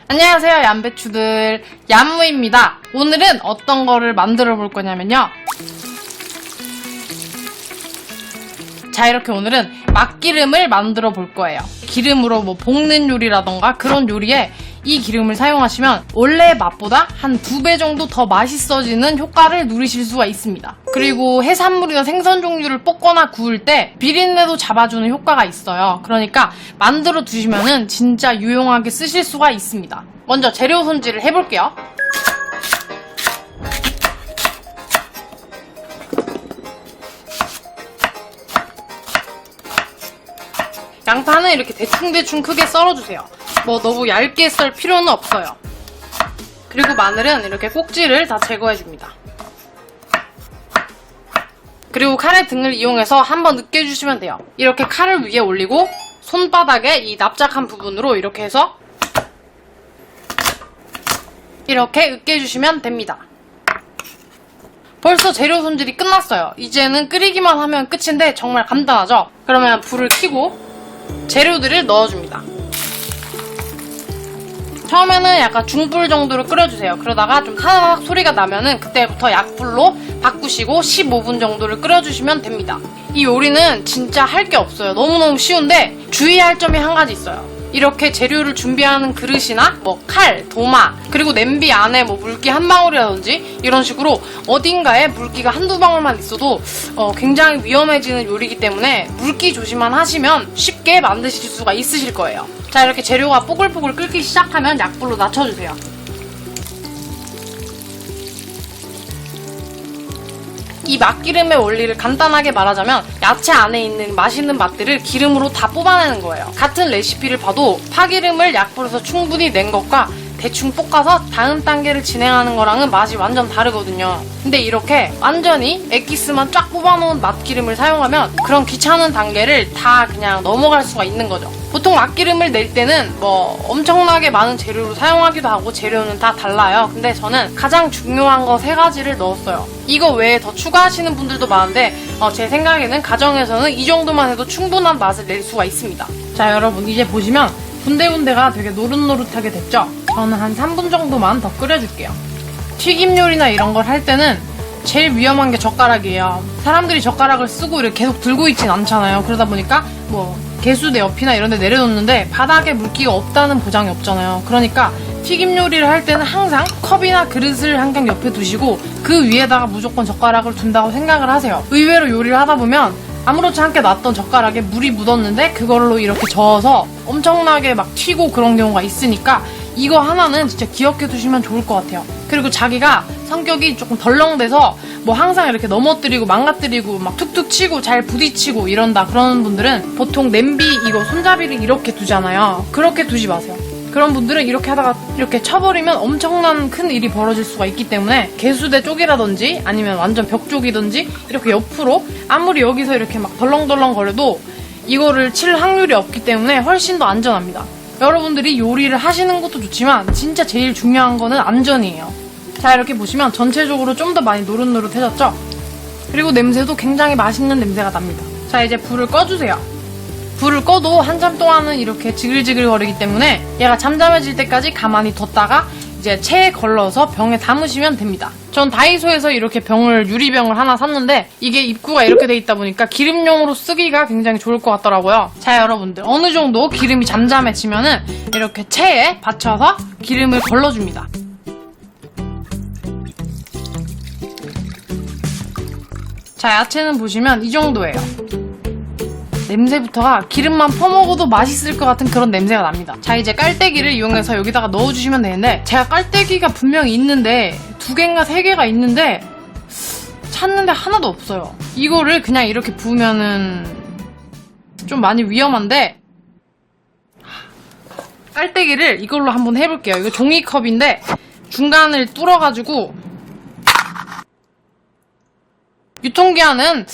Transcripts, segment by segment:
안녕하세요, 얌배추들. 얌무입니다. 오늘은 어떤 거를 만들어 볼 거냐면요. 자, 이렇게 오늘은 막기름을 만들어 볼 거예요. 기름으로 뭐 볶는 요리라던가 그런 요리에 이 기름을 사용하시면 원래의 맛보다 한 2배 정도 더 맛있어지는 효과를 누리실 수가 있습니다. 그리고 해산물이나 생선 종류를 볶거나 구울 때 비린내도 잡아주는 효과가 있어요. 그러니까 만들어 두시면은 진짜 유용하게 쓰실 수가 있습니다. 먼저 재료 손질을 해볼게요. 양파는 이렇게 대충대충 크게 썰어주세요. 뭐 너무 얇게 썰 필요는 없어요. 그리고 마늘은 이렇게 꼭지를 다 제거해줍니다. 그리고 칼의 등을 이용해서 한번 으깨주시면 돼요. 이렇게 칼을 위에 올리고 손바닥에 이 납작한 부분으로 이렇게 해서 이렇게 으깨주시면 됩니다. 벌써 재료 손질이 끝났어요. 이제는 끓이기만 하면 끝인데 정말 간단하죠? 그러면 불을 켜고 재료들을 넣어줍니다. 처음에는 약간 중불 정도로 끓여주세요. 그러다가 좀 타닥 소리가 나면은 그때부터 약불로 바꾸시고 15분 정도를 끓여주시면 됩니다. 이 요리는 진짜 할 게 없어요. 너무너무 쉬운데 주의할 점이 한 가지 있어요. 이렇게 재료를 준비하는 그릇이나 뭐 칼, 도마, 그리고 냄비 안에 뭐 물기 한 방울이라든지 이런 식으로 어딘가에 물기가 한두 방울만 있어도 굉장히 위험해지는 요리이기 때문에 물기 조심만 하시면 쉽게 만드실 수가 있으실 거예요. 자, 이렇게 재료가 뽀글뽀글 끓기 시작하면 약불로 낮춰주세요. 이 막기름의 원리를 간단하게 말하자면 야채 안에 있는 맛있는 맛들을 기름으로 다 뽑아내는 거예요. 같은 레시피를 봐도 파기름을 약불에서 충분히 낸 것과 대충 볶아서 다음 단계를 진행하는 거랑은 맛이 완전 다르거든요. 근데 이렇게 완전히 엑기스만 쫙 뽑아놓은 막기름을 사용하면 그런 귀찮은 단계를 다 그냥 넘어갈 수가 있는 거죠. 보통 막기름을 낼 때는 뭐 엄청나게 많은 재료를 사용하기도 하고 재료는 다 달라요. 근데 저는 가장 중요한 거 3가지를 넣었어요. 이거 외에 더 추가하시는 분들도 많은데 제 생각에는 가정에서는 이 정도만 해도 충분한 맛을 낼 수가 있습니다. 자, 여러분 이제 보시면 군데군데가 되게 노릇노릇하게 됐죠? 저는 한 3분 정도만 더 끓여줄게요. 튀김 요리나 이런 걸 할 때는 제일 위험한 게 젓가락이에요. 사람들이 젓가락을 쓰고 이렇게 계속 들고 있진 않잖아요. 그러다 보니까 뭐 개수대 옆이나 이런 데 내려놓는데 바닥에 물기가 없다는 보장이 없잖아요. 그러니까 튀김 요리를 할 때는 항상 컵이나 그릇을 한강 옆에 두시고 그 위에다가 무조건 젓가락을 둔다고 생각을 하세요. 의외로 요리를 하다 보면 아무렇지 않게 놨던 젓가락에 물이 묻었는데 그걸로 이렇게 저어서 엄청나게 막 튀고 그런 경우가 있으니까 이거 하나는 진짜 기억해 두시면 좋을 것 같아요. 그리고 자기가 성격이 조금 덜렁대서 뭐 항상 이렇게 넘어뜨리고 망가뜨리고 막 툭툭 치고 잘 부딪히고 이런다 그러는 분들은 보통 냄비 이거 손잡이를 이렇게 두잖아요. 그렇게 두지 마세요. 그런 분들은 이렇게 하다가 이렇게 쳐버리면 엄청난 큰 일이 벌어질 수가 있기 때문에 개수대 쪽이라든지 아니면 완전 벽 쪽이든지 이렇게 옆으로 아무리 여기서 이렇게 막 덜렁덜렁 거려도 이거를 칠 확률이 없기 때문에 훨씬 더 안전합니다. 여러분들이 요리를 하시는 것도 좋지만 진짜 제일 중요한 거는 안전이에요. 자, 이렇게 보시면 전체적으로 좀 더 많이 노릇노릇해졌죠? 그리고 냄새도 굉장히 맛있는 냄새가 납니다. 자, 이제 불을 꺼주세요. 불을 꺼도 한참 동안은 이렇게 지글지글 거리기 때문에 얘가 잠잠해질 때까지 가만히 뒀다가 이제 체에 걸러서 병에 담으시면 됩니다. 전 다이소에서 이렇게 유리병을 하나 샀는데 이게 입구가 이렇게 돼 있다 보니까 기름용으로 쓰기가 굉장히 좋을 것 같더라고요. 자, 여러분들 어느 정도 기름이 잠잠해지면은 이렇게 체에 받쳐서 기름을 걸러줍니다. 자, 야채는 보시면 이 정도예요. 냄새부터가 기름만 퍼먹어도 맛있을 것 같은 그런 냄새가 납니다. 자, 이제 깔때기를 이용해서 여기다가 넣어주시면 되는데 제가 깔때기가 분명히 있는데 2개인가 3개가 있는데 찾는데 하나도 없어요. 이거를 그냥 이렇게 부으면은 좀 많이 위험한데 깔때기를 이걸로 한번 해볼게요. 이거 종이컵인데 중간을 뚫어가지고 유통기한은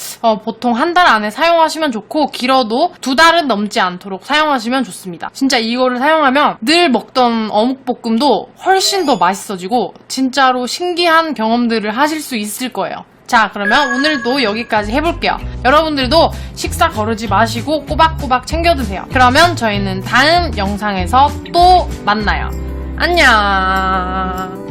보통 한 달 안에 사용하시면 좋고 길어도 2달은 넘지 않도록 사용하시면 좋습니다. 진짜 이거를 사용하면 늘 먹던 어묵볶음도 훨씬 더 맛있어지고 진짜로 신기한 경험들을 하실 수 있을 거예요. 자, 그러면 오늘도 여기까지 해볼게요. 여러분들도 식사 거르지 마시고 꼬박꼬박 챙겨 드세요. 그러면 저희는 다음 영상에서 또 만나요. 안녕.